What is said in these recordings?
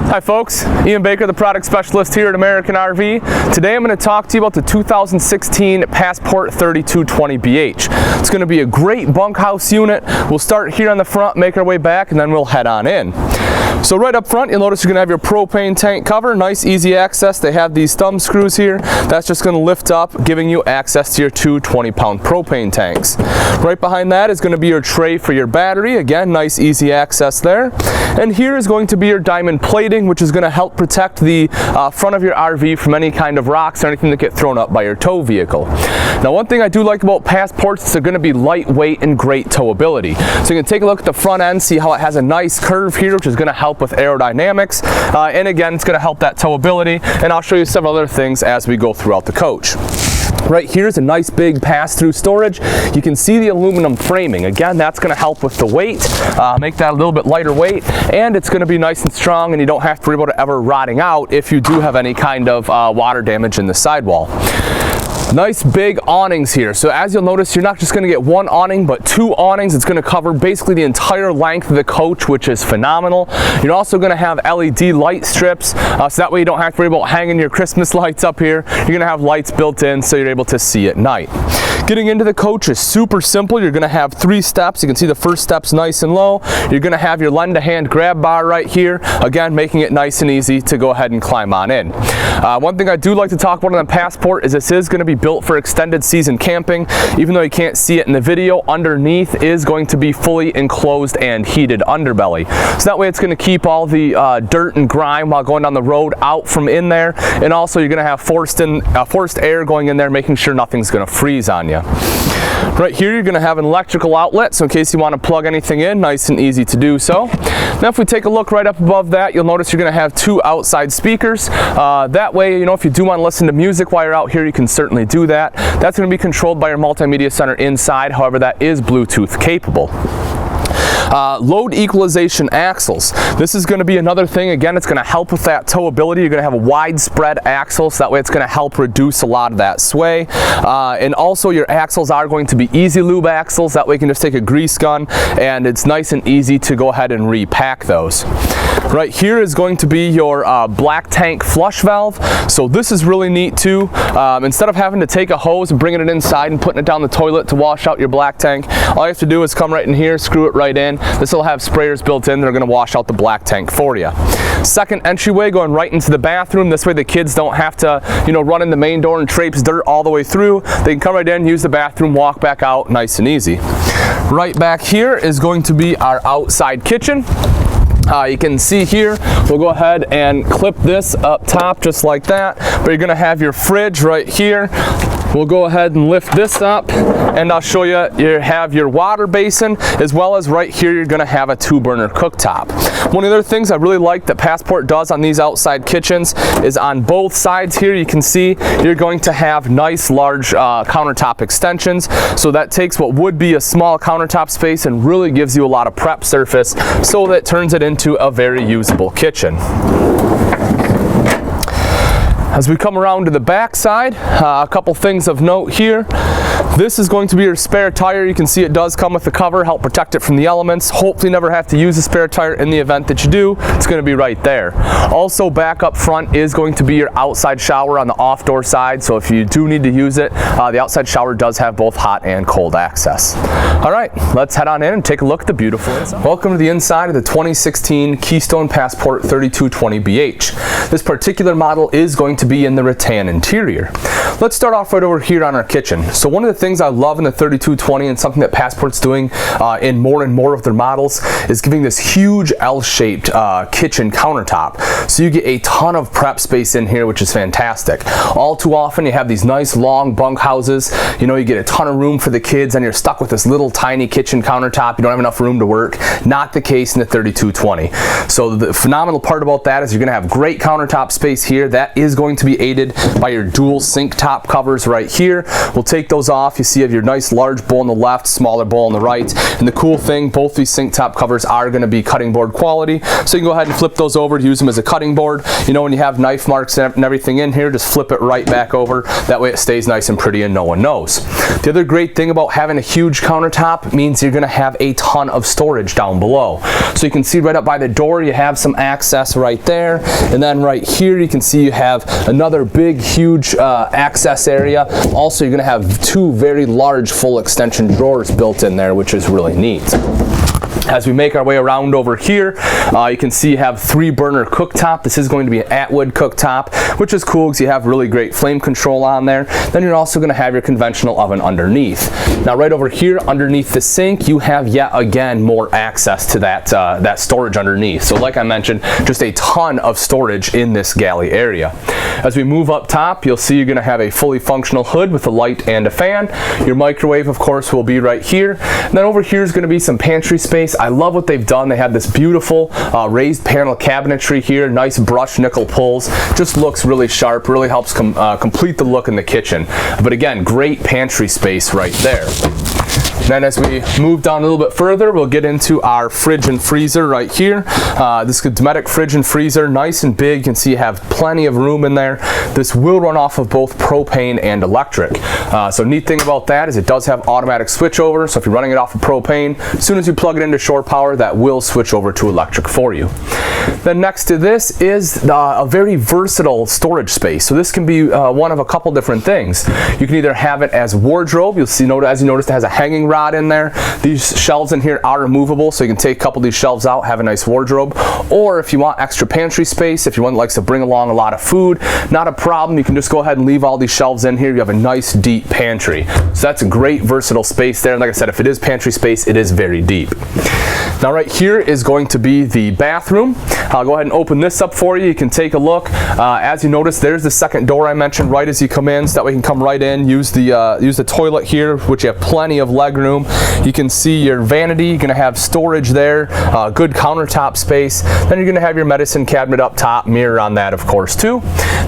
Hi folks, Ian Baker, the product specialist here at American RV. Today I'm going to talk to you about the 2016 Passport 3220BH. It's going to be a great bunkhouse unit. We'll start here on the front, make our way back, and then we'll head on in. So right up front, you'll notice you're going to have your propane tank cover. Nice, easy access. They have these thumb screws here. That's just going to lift up, giving you access to your two 20-pound propane tanks. Right behind that is going to be your tray for your battery. Again, nice, easy access there. And here is going to be your diamond plating, which is going to help protect the front of your RV from any kind of rocks or anything that get thrown up by your tow vehicle. Now, one thing I do like about Passports is they're going to be lightweight and great towability. So you can take a look at the front end, see how it has a nice curve here, which is going to help with aerodynamics. And again, it's going to help that towability. And I'll show you several other things as we go throughout the coach. Right here is a nice big pass-through storage. You can see the aluminum framing. Again, that's going to help with the weight, make that a little bit lighter weight, and it's going to be nice and strong, and you don't have to worry about it ever rotting out if you do have any kind of water damage in the sidewall. Nice big awnings here. So as you'll notice, you're not just going to get one awning, but two awnings. It's going to cover basically the entire length of the coach, which is phenomenal. You're also going to have LED light strips, so that way you don't have to worry about hanging your Christmas lights up here. You're going to have lights built in so you're able to see at night. Getting into the coach is super simple. You're going to have 3 steps. You can see the first step's nice and low. You're going to have your lend-a-hand grab bar right here, again making it nice and easy to go ahead and climb on in. One thing I do like to talk about on the Passport is this is going to be built for extended season camping. Even though you can't see it in the video, underneath is going to be fully enclosed and heated underbelly. So that way it's going to keep all the dirt and grime while going down the road out from in there, and also you're going to have forced air going in there, making sure nothing's going to freeze on you. Right here you're going to have an electrical outlet, so in case you want to plug anything in, nice and easy to do so. Now if we take a look right up above that, you'll notice you're going to have 2 outside speakers. That way, you know, if you do want to listen to music while you're out here, you can certainly do that. That's going to be controlled by your Multimedia Center inside. However, that is Bluetooth capable. Load equalization axles. This is going to be another thing. Again, it's going to help with that towability. You're going to have a widespread axle, so that way it's going to help reduce a lot of that sway. And also your axles are going to be easy lube axles. That way you can just take a grease gun and it's nice and easy to go ahead and repack those. Right here is going to be your black tank flush valve. So this is really neat too. Instead of having to take a hose and bringing it inside and putting it down the toilet to wash out your black tank, all you have to do is come right in here, screw it right in. This will have sprayers built in. They're going to wash out the black tank for you. Second entryway going right into the bathroom. This way the kids don't have to, you know, run in the main door and traipse dirt all the way through. They can come right in, use the bathroom, walk back out, nice and easy. Right back here is going to be our outside kitchen. You can see here, we'll go ahead and clip this up top just like that, but you're going to have your fridge right here. We'll go ahead and lift this up, and I'll show you, you have your water basin, as well as right here you're going to have a 2-burner cooktop. One of the other things I really like that Passport does on these outside kitchens is on both sides here, you can see you're going to have nice large countertop extensions. So that takes what would be a small countertop space and really gives you a lot of prep surface, so that turns it into a very usable kitchen. As we come around to the back side, a couple things of note here. This is going to be your spare tire. You can see it does come with the cover, help protect it from the elements. Hopefully never have to use a spare tire in the event that you do. It's going to be right there. Also back up front is going to be your outside shower on the off door side. So if you do need to use it, the outside shower does have both hot and cold access. All right, let's head on in and take a look at the beautiful inside. Welcome to the inside of the 2016 Keystone Passport 3220BH. This particular model is going to be in the rattan interior. Let's start off right over here on our kitchen. So one of the things I love in the 3220, and something that Passport's doing in more and more of their models, is giving this huge L-shaped kitchen countertop. So you get a ton of prep space in here, which is fantastic. All too often you have these nice long bunkhouses. You know, you get a ton of room for the kids and you're stuck with this little tiny kitchen countertop. You don't have enough room to work. Not the case in the 3220. So the phenomenal part about that is you're going to have great countertop space here. That is going to be aided by your dual sink top covers right here. We'll take those off. You see you have your nice large bowl on the left, smaller bowl on the right. And the cool thing, both these sink top covers are going to be cutting board quality. So you can go ahead and flip those over to use them as a cutting board. You know, when you have knife marks and everything in here, just flip it right back over. That way it stays nice and pretty and no one knows. The other great thing about having a huge countertop means you're going to have a ton of storage down below. So you can see right up by the door you have some access right there, and then right here you can see you have another big huge access area. Also, you're going to have two very large full extension drawers built in there, which is really neat. As we make our way around over here, you can see you have 3-burner cooktop. This is going to be an Atwood cooktop, which is cool because you have really great flame control on there. Then you're also going to have your conventional oven underneath. Now right over here underneath the sink, you have yet again more access to that storage underneath. So like I mentioned, just a ton of storage in this galley area. As we move up top, you'll see you're going to have a fully functional hood with a light and a fan. Your microwave, of course, will be right here. And then over here is going to be some pantry space. I love what they've done. They have this beautiful raised panel cabinetry here, nice brushed nickel pulls. Just looks really sharp, really helps complete the look in the kitchen. But again, great pantry space right there. Then as we move down a little bit further, we'll get into our fridge and freezer right here. This Dometic fridge and freezer, nice and big. You can see you have plenty of room in there. This will run off of both propane and electric. So neat thing about that is it does have automatic switchover. So if you're running it off of propane, as soon as you plug it into shore power, that will switch over to electric for you. Then next to this is a very versatile storage space. So this can be one of a couple different things. You can either have it as wardrobe. You'll see, as you noticed, it has a hanging rod in there. These shelves in here are removable, so you can take a couple of these shelves out, have a nice wardrobe. Or if you want extra pantry space, if you're one that likes to bring along a lot of food, not a problem. You can just go ahead and leave all these shelves in here. You have a nice deep pantry. So that's a great versatile space there. And like I said, if it is pantry space, it is very deep. Now right here is going to be the bathroom. I'll go ahead and open this up for you. You can take a look. As you notice, there's the second door I mentioned right as you come in, so that way you can come right in, use the toilet here, which you have plenty of leg room. You can see your vanity. You're going to have storage there, good countertop space. Then you're going to have your medicine cabinet up top, mirror on that of course too.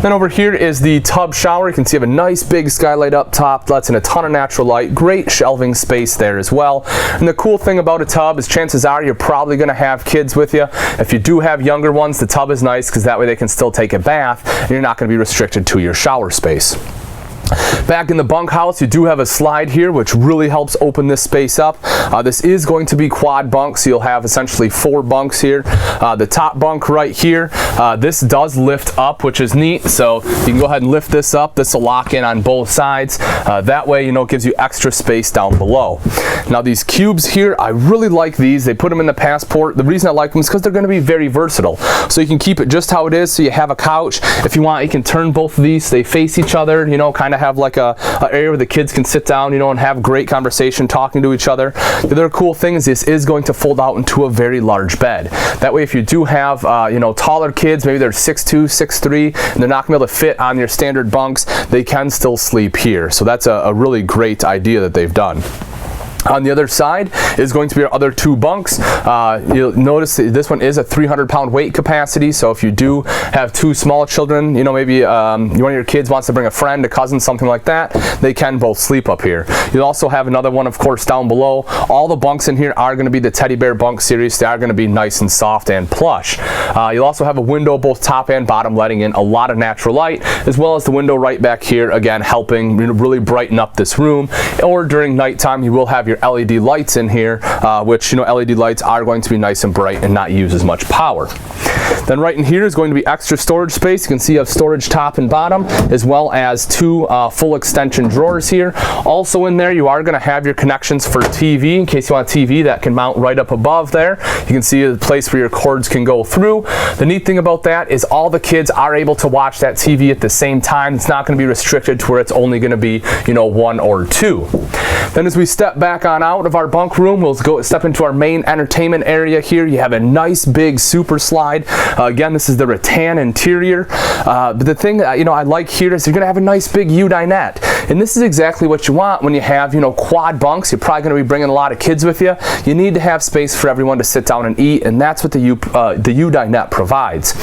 Then over here is the tub shower. You can see you have a nice big skylight up top, lets in a ton of natural light, great shelving space there as well. And the cool thing about a tub is chances are you're probably going to have kids with you. If you do have younger ones, the tub is nice because that way they can still take a bath and you're not going to be restricted to your shower space. Back in the bunkhouse, you do have a slide here, which really helps open this space up. This is going to be quad bunk, so you'll have essentially 4 bunks here. The top bunk right here, this does lift up, which is neat. So you can go ahead and lift this up. This will lock in on both sides. That way, it gives you extra space down below. Now these cubes here, I really like these. They put them in the Passport. The reason I like them is because they're going to be very versatile. So you can keep it just how it is. So you have a couch. If you want, you can turn both of these so they face each other, kind of have like a area where the kids can sit down, and have great conversation talking to each other. The other cool thing is this is going to fold out into a very large bed. That way if you do have taller kids, maybe they're 6'2", 6'3", and they're not going to be able to fit on your standard bunks, they can still sleep here. So that's a really great idea that they've done. On the other side is going to be our other 2 bunks. You'll notice that this one is a 300-pound weight capacity, so if you do have 2 small children, maybe one of your kids wants to bring a friend, a cousin, something like that, they can both sleep up here. You'll also have another one, of course, down below. All the bunks in here are going to be the Teddy Bear bunk series. They are going to be nice and soft and plush. You'll also have a window both top and bottom, letting in a lot of natural light, as well as the window right back here, again helping really brighten up this room. Or during nighttime, you will have your LED lights in here, which LED lights are going to be nice and bright and not use as much power. Then right in here is going to be extra storage space. You can see you have storage top and bottom, as well as 2 full extension drawers here. Also in there, you are going to have your connections for TV, in case you want a TV that can mount right up above there. You can see a place where your cords can go through. The neat thing about that is all the kids are able to watch that TV at the same time. It's not going to be restricted to where it's only going to be, 1 or 2. Then as we step back on out of our bunk room, we'll step into our main entertainment area here. You have a nice big super slide. Again, this is the rattan interior. But the thing that I like here is you're going to have a nice big U-dinette. And this is exactly what you want when you have quad bunks. You're probably going to be bringing a lot of kids with you. You need to have space for everyone to sit down and eat, and that's what the U-dinette provides.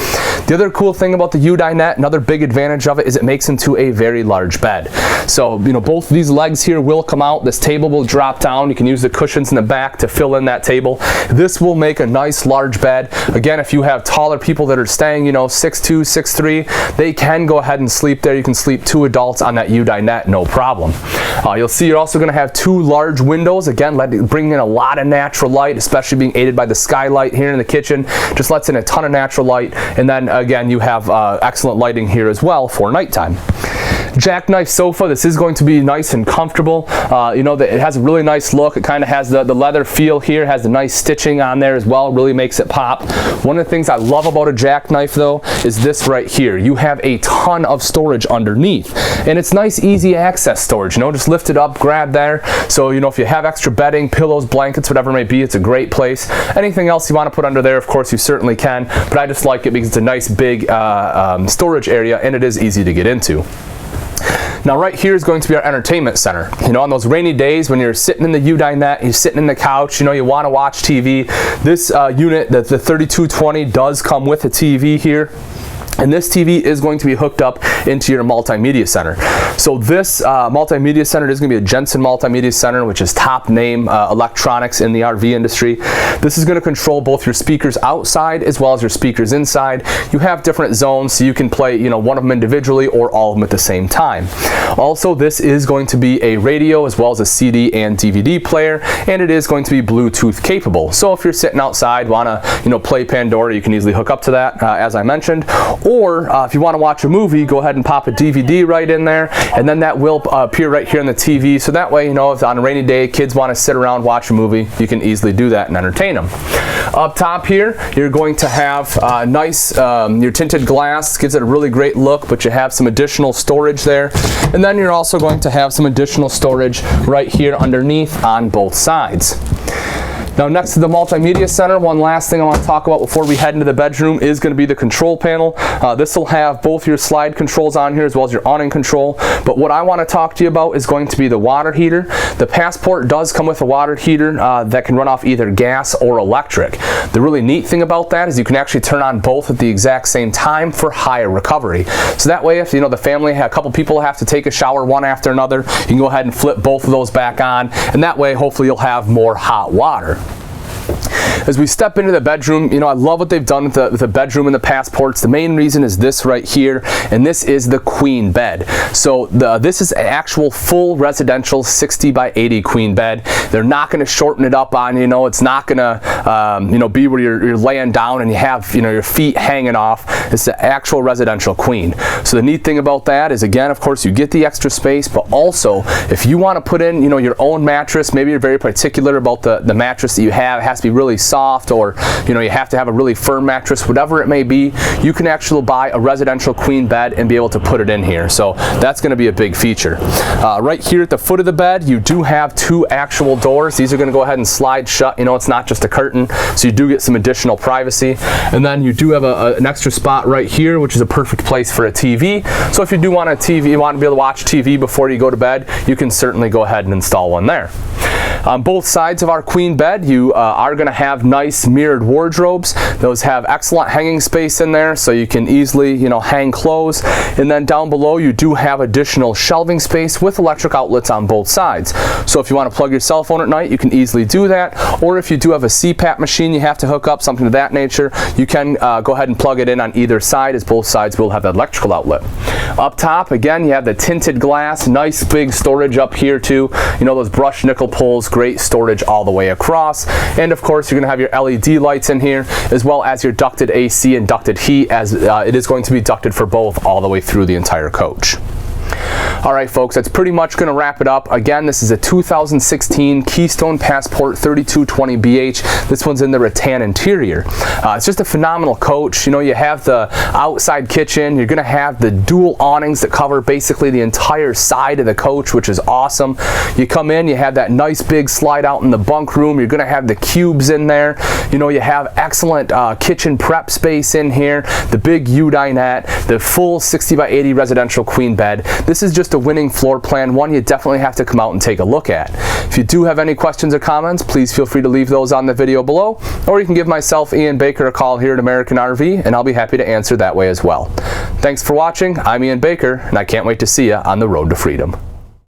The other cool thing about the U-dinette, another big advantage of it, is it makes into a very large bed. So, you know, both of these legs here will come out. This table will drop down. You can use the cushions in the back to fill in that table. This will make a nice large bed. Again, if you have taller people that are staying, you know, 6'2", 6'3", they can go ahead and sleep there. You can sleep 2 adults on that U-dinette, no problem. You'll see you're also going to have 2 large windows. Again, bringing in a lot of natural light, especially being aided by the skylight here in the kitchen. Just lets in a ton of natural light. And then again, you have excellent lighting here as well for nighttime. Jackknife sofa. This is going to be nice and comfortable. You know, it has a really nice look. It kind of has the leather feel here. It has the nice stitching on there as well. Really makes it pop. One of the things I love about a jackknife though is this right here. You have a ton of storage underneath, and it's nice, easy access storage. You know, just lift it up, grab there. So, you know, if you have extra bedding, pillows, blankets, whatever it may be, it's a great place. Anything else you want to put under there, of course, you certainly can. But I just like it because it's a nice big storage area, and it is easy to get into. Now right here is going to be our entertainment center. You know, on those rainy days when you're sitting in the U-dinette, you're sitting in the couch, you know, you want to watch TV. This unit, the 3220, does come with a TV here. And this TV is going to be hooked up into your multimedia center. So this multimedia center is going to be a Jensen Multimedia Center, which is top name electronics in the RV industry. This is going to control both your speakers outside as well as your speakers inside. You have different zones, so you can play, you know, one of them individually or all of them at the same time. Also, this is going to be a radio as well as a CD and DVD player, and it is going to be Bluetooth capable. So if you're sitting outside, want to, you know, play Pandora, you can easily hook up to that, as I mentioned. Or if you want to watch a movie, go ahead and pop a DVD right in there, and then that will appear right here on the TV. So that way, you know, if on a rainy day kids want to sit around, watch a movie, you can easily do that and entertain them. Up top here, you're going to have nice, your tinted glass gives it a really great look, but you have some additional storage there. And then you're also going to have some additional storage right here underneath on both sides. Now next to the multimedia center, one last thing I want to talk about before we head into the bedroom is going to be the control panel. This will have both your slide controls on here as well as your awning control. But what I want to talk to you about is going to be the water heater. The Passport does come with a water heater that can run off either gas or electric. The really neat thing about that is you can actually turn on both at the exact same time for higher recovery. So that way, if you know the family, a couple people have to take a shower one after another, you can go ahead and flip both of those back on, and that way hopefully you'll have more hot water. As we step into the bedroom, you know, I love what they've done with the bedroom and the Passports. The main reason is this right here, and this is the queen bed. So this is an actual full residential 60 by 80 queen bed. They're not going to shorten it up on you. Know, it's not going to, you know, be where you're laying down and you have, you know, your feet hanging off. It's the actual residential queen. So the neat thing about that is, again, of course, you get the extra space, but also if you want to put in, you know, your own mattress, maybe you're very particular about the mattress that you have. It has to be really soft, or you know, you have to have a really firm mattress, whatever it may be, you can actually buy a residential queen bed and be able to put it in here. So that's going to be a big feature. Right here at the foot of the bed, you do have 2 actual doors. These are going to go ahead and slide shut. You know, it's not just a curtain, so you do get some additional privacy. And then you do have an extra spot right here, which is a perfect place for a TV. So if you do want a TV, you want to be able to watch TV before you go to bed, you can certainly go ahead and install one there. On both sides of our queen bed, you are going to have nice mirrored wardrobes. Those have excellent hanging space in there, so you can easily, you know, hang clothes. And then down below, you do have additional shelving space with electric outlets on both sides. So if you want to plug your cell phone at night, you can easily do that. Or if you do have a CPAP machine you have to hook up, something of that nature, you can go ahead and plug it in on either side, as both sides will have that electrical outlet. Up top, again, you have the tinted glass, nice big storage up here too. You know, those brushed nickel poles, great storage all the way across. And of course, you're going to have your LED lights in here, as well as your ducted AC and ducted heat, as it is going to be ducted for both all the way through the entire coach. Alright folks, that's pretty much going to wrap it up. Again, this is a 2016 Keystone Passport 3220BH. This one's in the rattan interior. It's just a phenomenal coach. You know, you have the outside kitchen. You're going to have the dual awnings that cover basically the entire side of the coach, which is awesome. You come in, you have that nice big slide out in the bunk room. You're going to have the cubes in there. You know, you have excellent kitchen prep space in here. The big U-dinette, the full 60 by 80 residential queen bed. this is just a winning floor plan, one you definitely have to come out and take a look at. If you do have any questions or comments, please feel free to leave those on the video below, or you can give myself, Ian Baker, a call here at American RV, and I'll be happy to answer that way as well. Thanks for watching. I'm Ian Baker, and I can't wait to see you on the road to freedom.